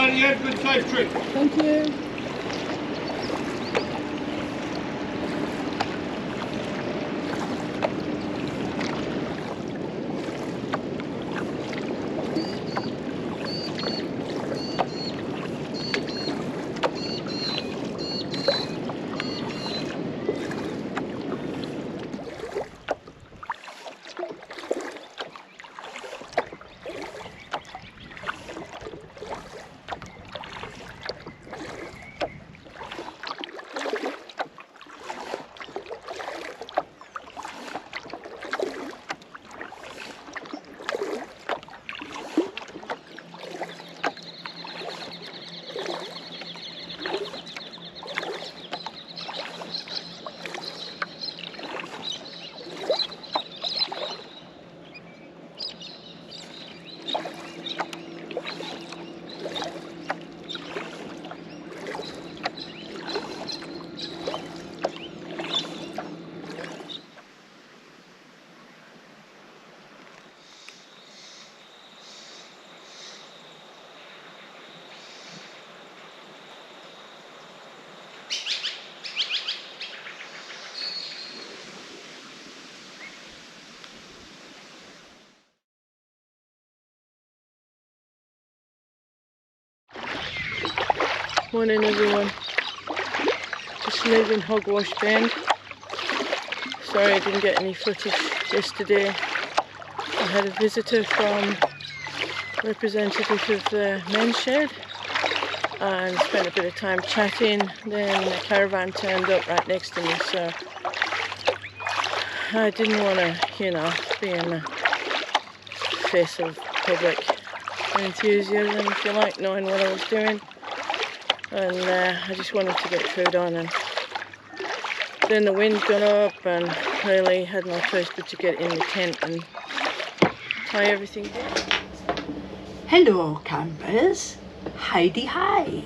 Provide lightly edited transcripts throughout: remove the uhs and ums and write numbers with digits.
down the edge with safe trip. Thank you. Morning everyone, just leaving Hogwash Bend. Sorry I didn't get any footage yesterday. I had a visitor from representative of the men's shed and spent a bit of time chatting. Then the caravan turned up right next to me, so I didn't want to, you know, be in the face of public enthusiasm, if you like, knowing what I was doing. And I just wanted to get food on, and then the wind got up and really had no choice but to get in the tent and tie everything down. Hello campers, Heidi hi.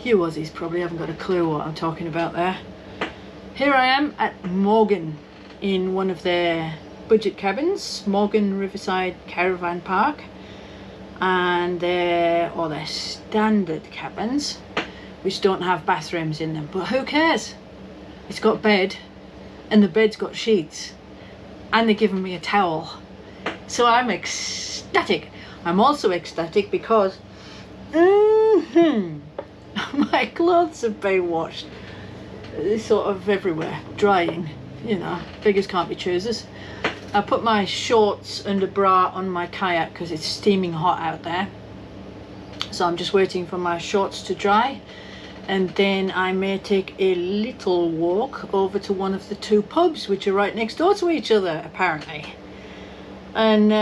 You Aussies probably haven't got a clue what I'm talking about there. Here I am at Morgan in one of their budget cabins, Morgan Riverside Caravan Park. And their standard cabins which don't have bathrooms in them, but who cares? It's got bed, and the bed's got sheets, and they're giving me a towel, so I'm ecstatic. I'm also ecstatic because my clothes have been washed. They're sort of everywhere, drying, you know, beggars can't be choosers. I put my shorts and a bra on my kayak because it's steaming hot out there. So I'm just waiting for my shorts to dry, and then I may take a little walk over to one of the two pubs which are right next door to each other apparently. And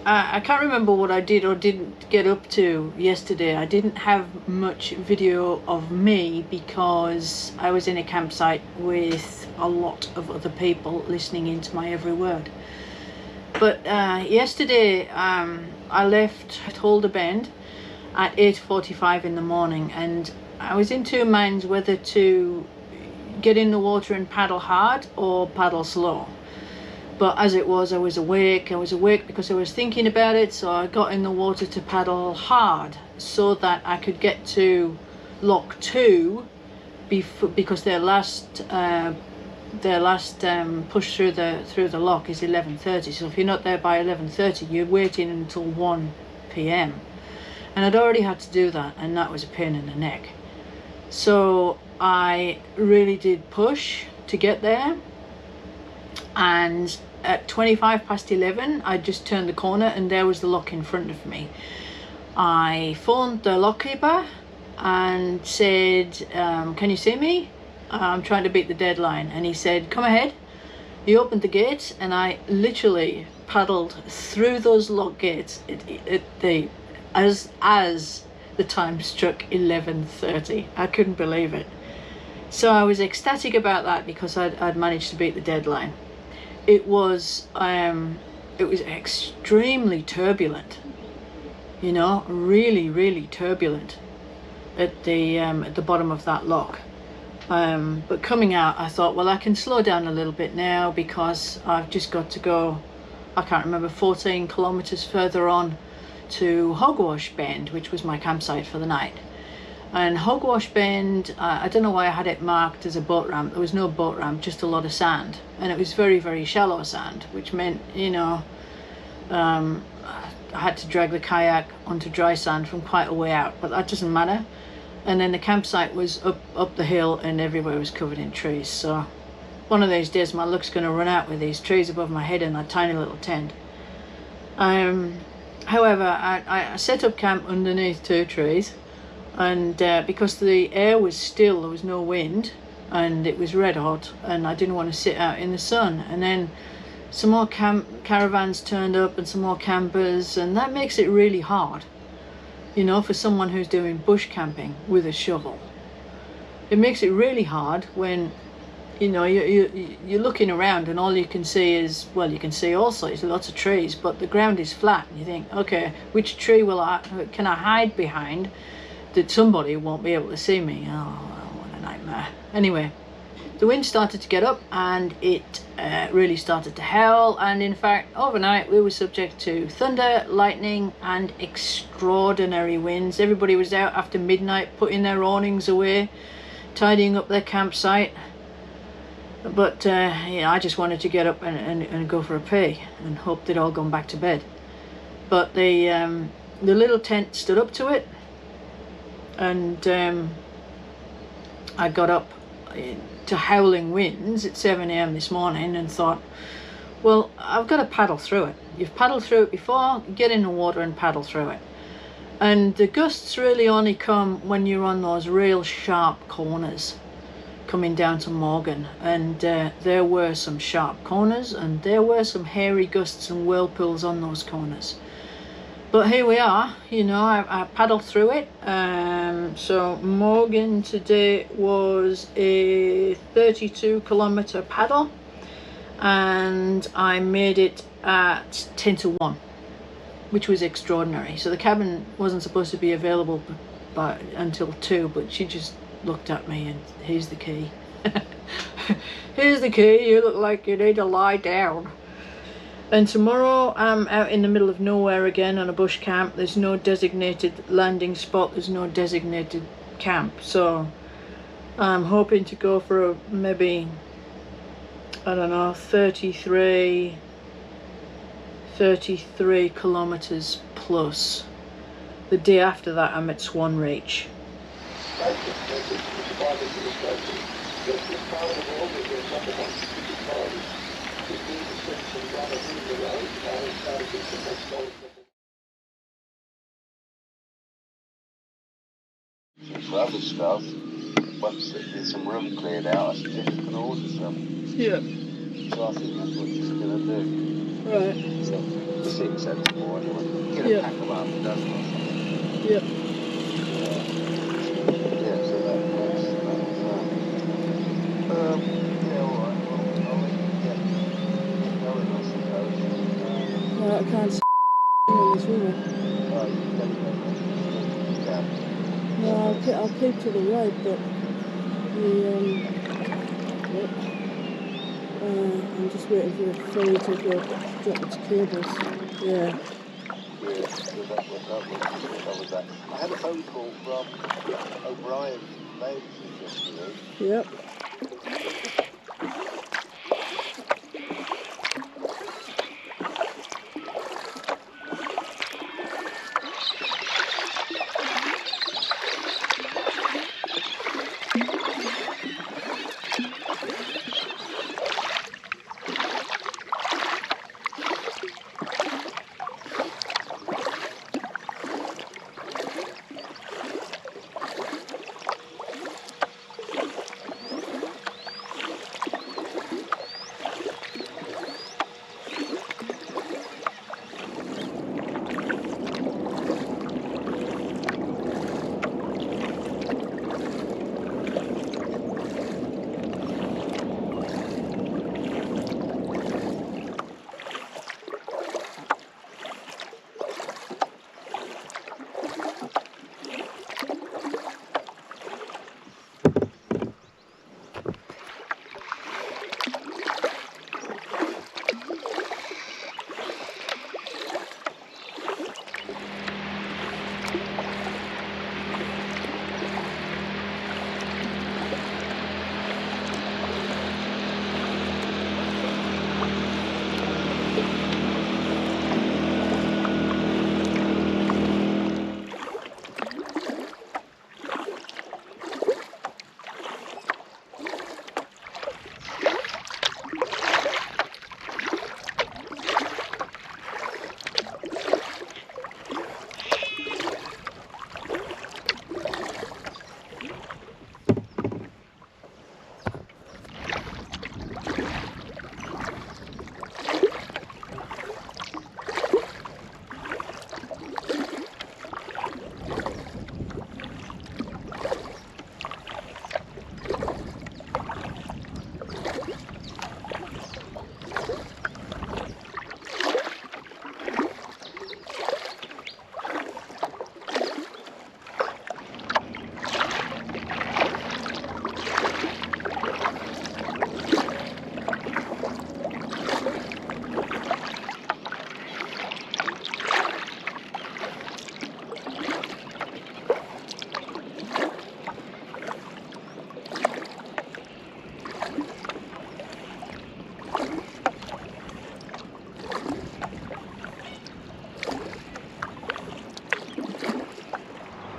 I can't remember what I did or didn't get up to yesterday. I didn't have much video of me because I was in a campsite with a lot of other people listening into my every word. But yesterday I left Holder Bend at 8:45 in the morning, and I was in two minds whether to get in the water and paddle hard or paddle slow. But as it was, I was awake because I was thinking about it, so I got in the water to paddle hard so that I could get to Lock 2 because their last push through the lock is 11:30. So if you're not there by 11:30, you're waiting until 1 p.m. And I'd already had to do that, and that was a pain in the neck. So I really did push to get there, and at 11:25, I just turned the corner and there was the lock in front of me. I phoned the lockkeeper and said, can you see me? I'm trying to beat the deadline. And he said, come ahead. He opened the gate, and I literally paddled through those lock gates as the time struck 11:30. I couldn't believe it. So I was ecstatic about that because I'd managed to beat the deadline. It was extremely turbulent, you know, really turbulent at the bottom of that lock. But coming out, I thought, well, I can slow down a little bit now because I've just got to go, I can't remember, 14 kilometers further on to Hogwash Bend, which was my campsite for the night. And Hogwash Bend, I don't know why I had it marked as a boat ramp. There was no boat ramp, just a lot of sand, and it was very, very shallow sand, which meant, you know, I had to drag the kayak onto dry sand from quite a way out, but that doesn't matter. And then the campsite was up the hill, and everywhere was covered in trees. So one of these days my luck's going to run out with these trees above my head in that tiny little tent. However, I set up camp underneath 2 trees, and because the air was still, there was no wind, and it was red hot, and I didn't want to sit out in the sun. And then some more caravans turned up, and some more campers, and that makes it really hard, you know, for someone who's doing bush camping with a shovel. It makes it really hard when, you know, you're looking around and all you can see is, well, you can see all sorts, lots of trees, but the ground is flat, and you think, okay, which tree can I hide behind that somebody won't be able to see me? Oh, what a nightmare. Anyway, the wind started to get up, and it really started to howl, and in fact overnight we were subject to thunder, lightning, and extraordinary winds. Everybody was out after midnight putting their awnings away, tidying up their campsite. But yeah, I just wanted to get up and go for a pee and hope they'd all gone back to bed. But the little tent stood up to it, and I got up to howling winds at 7 a.m. this morning and thought, well, I've got to paddle through it. You've paddled through it before, get in the water and paddle through it. And the gusts really only come when you're on those real sharp corners coming down to Morgan, and there were some sharp corners, and there were some hairy gusts and whirlpools on those corners. But here we are, you know, I paddled through it. So Morgan today was a 32-kilometer paddle, and I made it at 10 to 1, which was extraordinary. So the cabin wasn't supposed to be available until 2, but she just looked at me and, here's the key. Here's the key, you look like you need to lie down. And tomorrow I'm out in the middle of nowhere again on a bush camp. There's no designated landing spot, there's no designated camp, so I'm hoping to go for maybe, I don't know, 33 kilometers plus. The day after that I'm at Swan Reach. For other stuff, once there's some room cleared out, I suggest you can order some. Yeah. So I think that's what you're going to do. Right. So it seems sensible anyway. Get a pack of half a dozen or something. Yep. Yeah, so that was yeah, alright, well, I'll let you get going, I suppose. Well, I can't see in this river. You definitely yeah. No, I'll keep to the right, but yep. I'm just waiting for the ferry to go drop its cables. Yeah. Yeah, that was that. I had a phone call from O'Brien Ladies yesterday. Yep.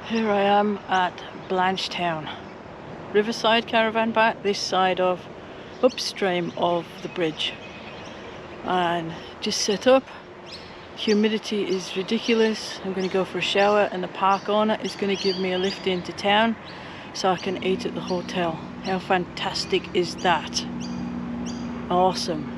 Here I am at Blanchetown, Riverside caravan park, this side of upstream of the bridge, and just set up. Humidity is ridiculous. I'm going to go for a shower and the park owner is going to give me a lift into town so I can eat at the hotel. How fantastic is that? Awesome.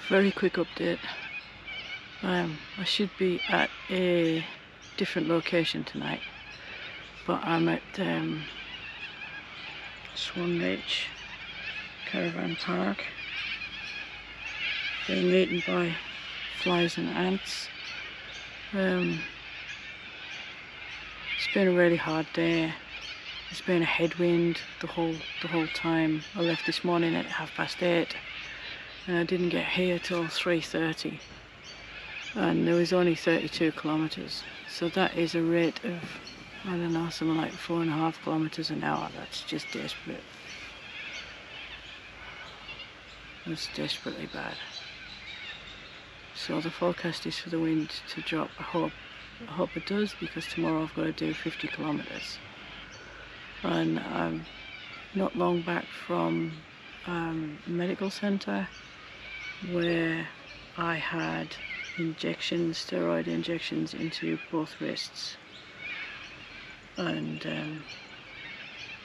Very quick update. I should be at a different location tonight, but I'm at Swan Beach Caravan Park, being eaten by flies and ants. It's been a really hard day. It's been a headwind the whole time. I left this morning at 8:30. And I didn't get here till 3:30, and there was only 32 kilometers, so that is a rate of, I don't know, something like 4.5 kilometers an hour. That's just desperate. That's desperately bad. So the forecast is for the wind to drop. I hope it does, because tomorrow I've got to do 50 kilometers, and I'm not long back from medical centre, where I had steroid injections into both wrists, and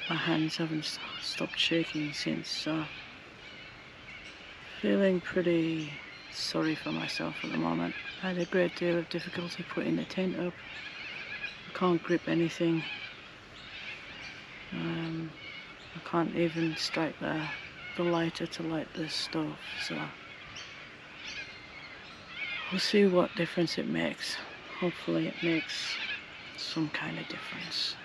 my hands haven't stopped shaking since, so feeling pretty sorry for myself at the moment. I had a great deal of difficulty putting the tent up. I can't grip anything. I can't even strike the lighter to light the stove, so we'll see what difference it makes. Hopefully it makes some kind of difference.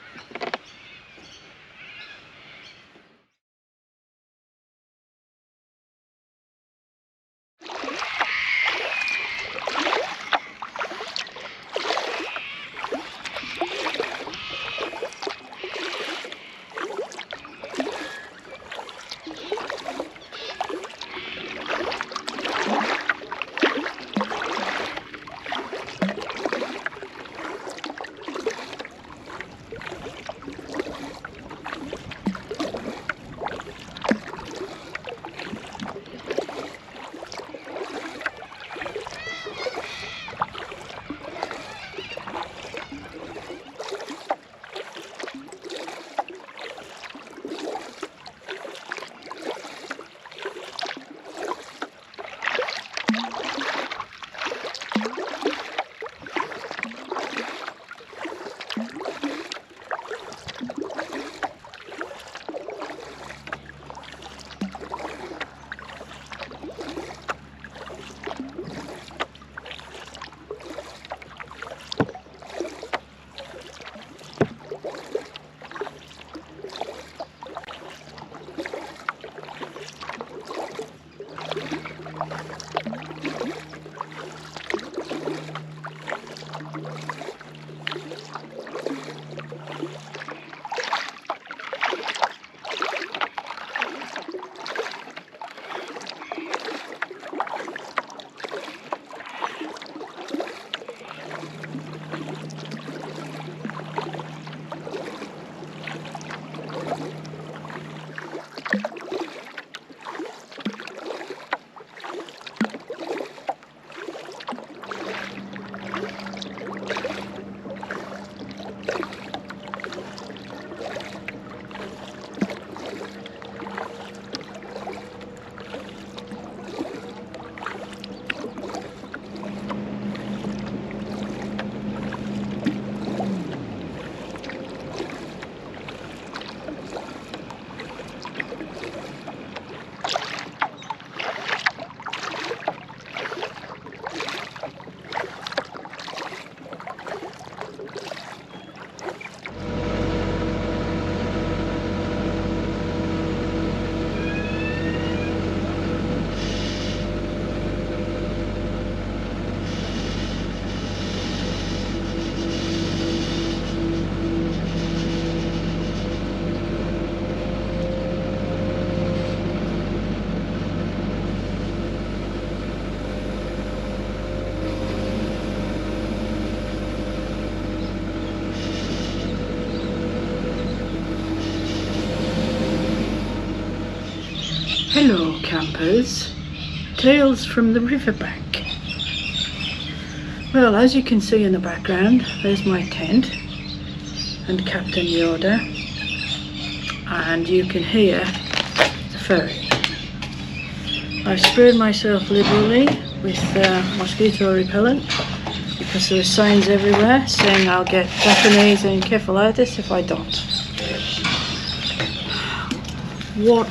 Hello campers, tales from the riverbank. Well, as you can see in the background, there's my tent and Captain Yoda, and you can hear the ferry. I've sprayed myself liberally with mosquito repellent because there are signs everywhere saying I'll get Japanese encephalitis if I don't. What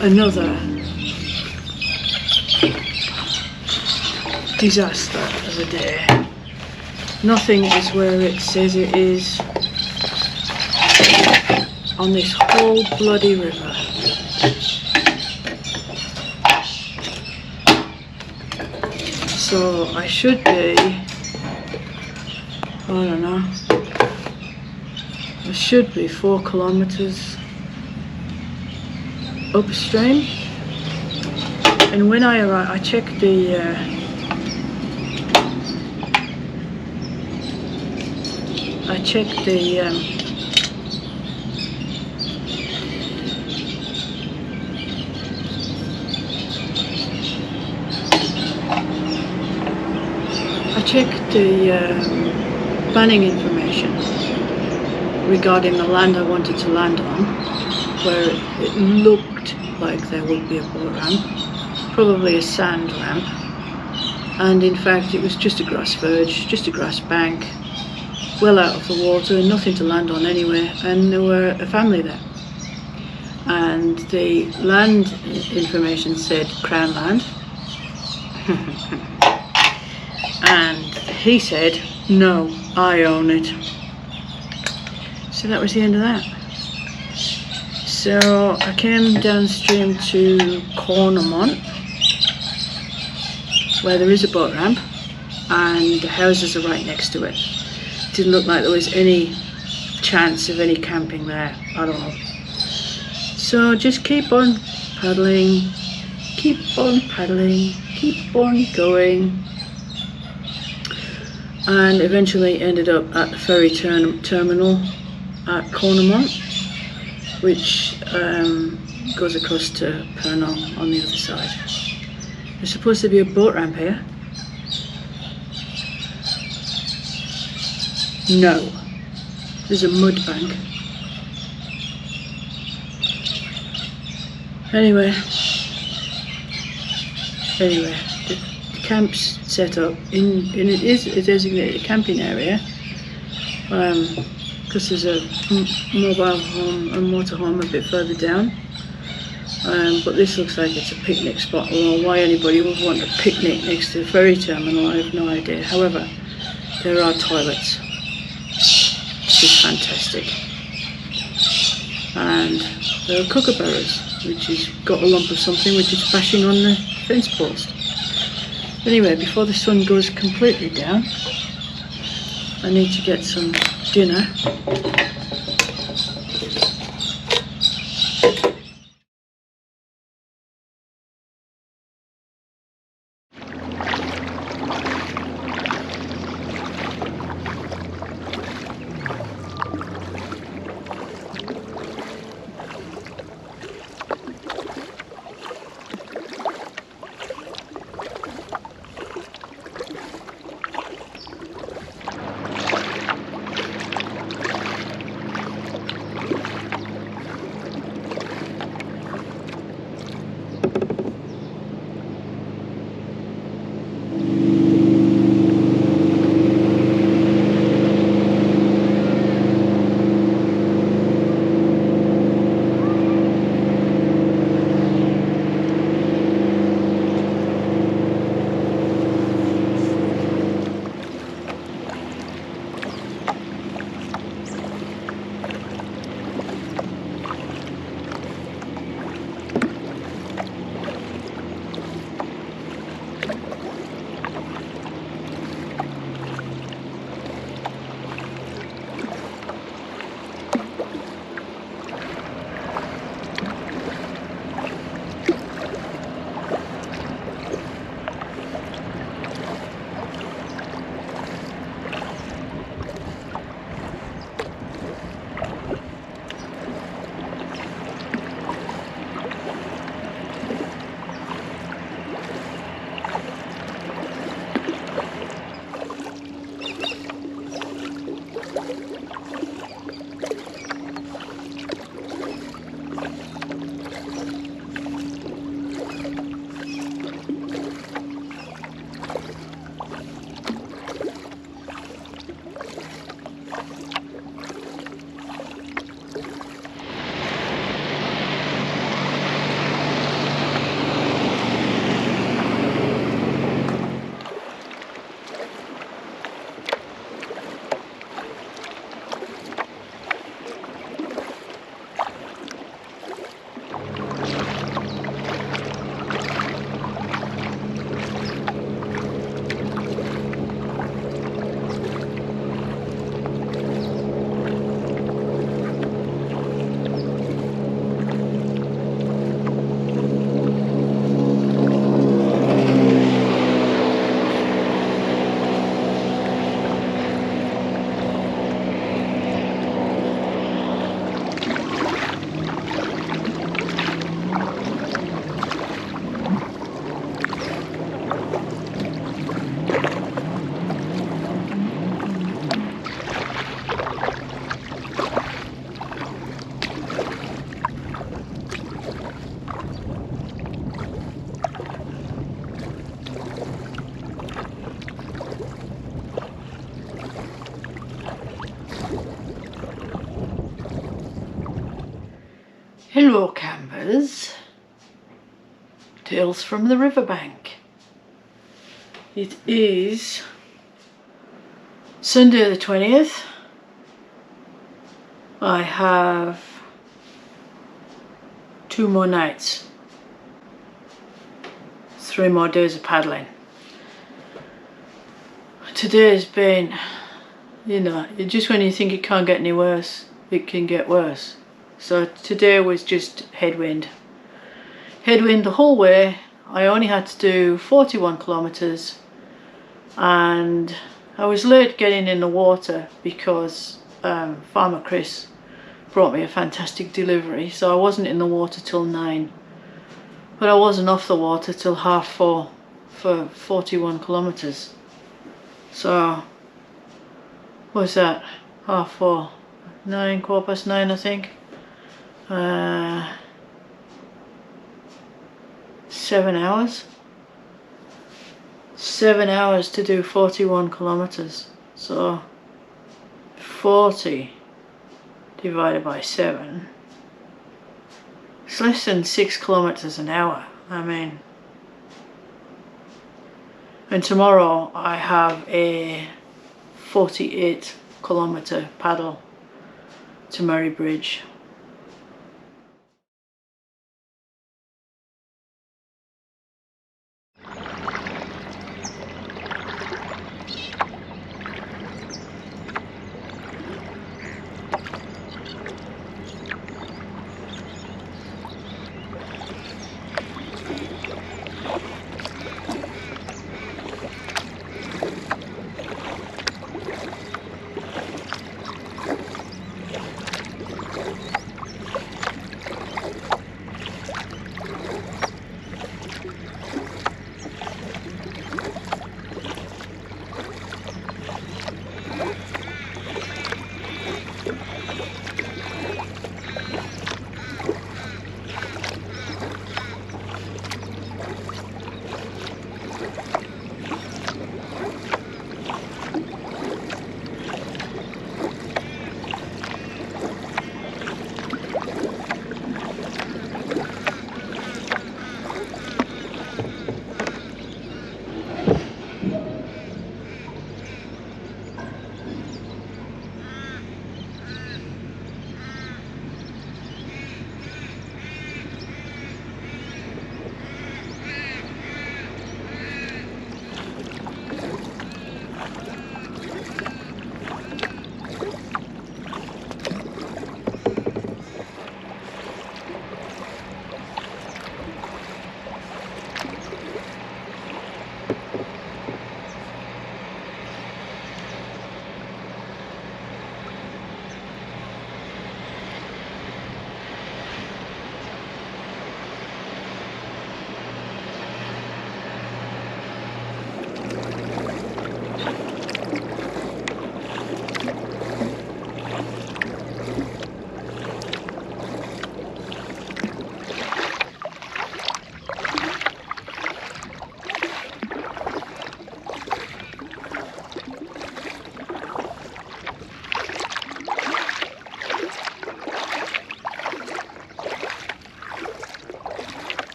another disaster of a day. Nothing is where it says it is on this whole bloody river. So I should be, I don't know, I should be 4 kilometers upstream, and when I arrived, I checked the planning information regarding the land I wanted to land on, where it looked like there would be a boat ramp, probably a sand ramp, and in fact it was just a grass verge, just a grass bank, well out of the water, nothing to land on anyway, and there were a family there. And the land information said Crown land. he said, no, I own it. So that was the end of that. So I came downstream to Cornermont, where there is a boat ramp, and the houses are right next to it. Didn't look like there was any chance of any camping there at all. So just keep on paddling, keep on paddling, keep on going, and eventually ended up at the ferry terminal at Cornermont, which goes across to Pernod on the other side. There's supposed to be a boat ramp here. No, there's a mud bank. Anyway, the camp's set up and it is a designated camping area, because there's a mobile home and motorhome a bit further down. But this looks like it's a picnic spot. Well, why anybody would want a picnic next to the ferry terminal, I have no idea. However, there are toilets, which is fantastic. And there are kookaburras, which has got a lump of something which is bashing on the fence post. Anyway, before the sun goes completely down, I need to get some dinner. Hello campers, tales from the riverbank. It is Sunday the 20th, I have 2 more nights, 3 more days of paddling. Today's been, you know, just when you think it can't get any worse, it can get worse. So today was just headwind. Headwind the whole way. I only had to do 41 kilometers, and I was late getting in the water because Farmer Chris brought me a fantastic delivery, so I wasn't in the water till 9, but I wasn't off the water till 4:30 for 41 kilometers. So what's that? 4:30, 9, 9:15 I think. 7 hours. 7 hours to do 41 kilometers. So 40 divided by 7. It's less than 6 kilometers an hour. I mean, and tomorrow I have a 48 kilometer paddle to Murray Bridge.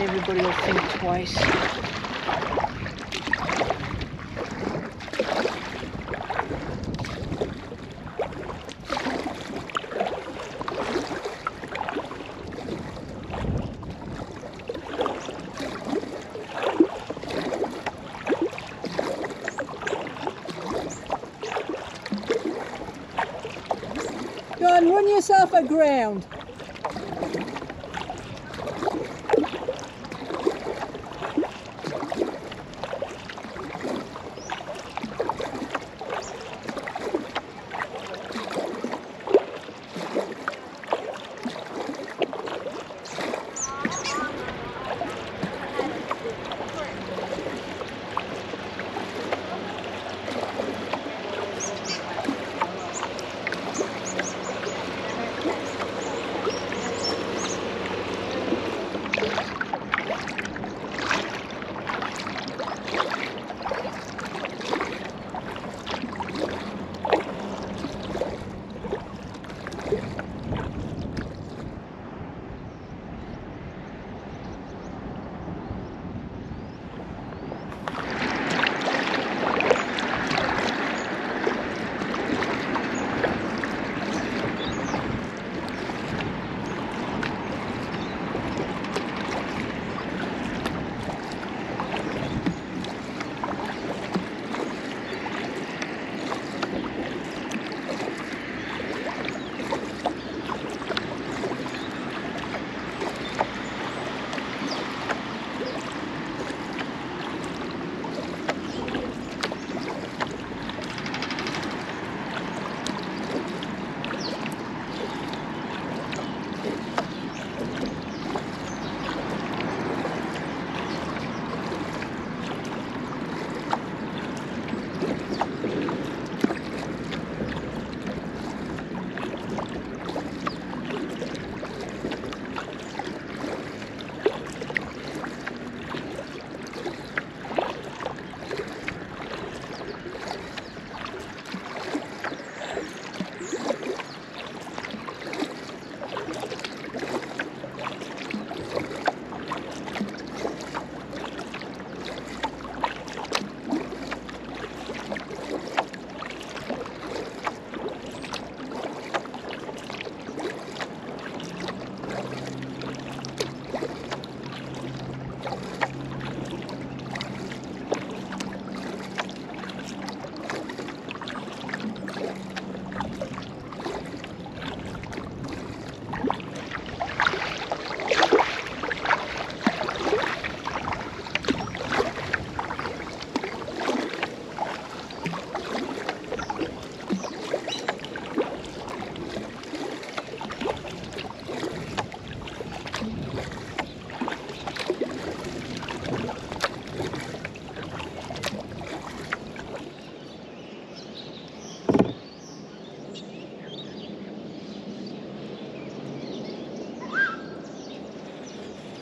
everybody will think twice. on, run yourself aground.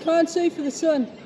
Can't see for the sun.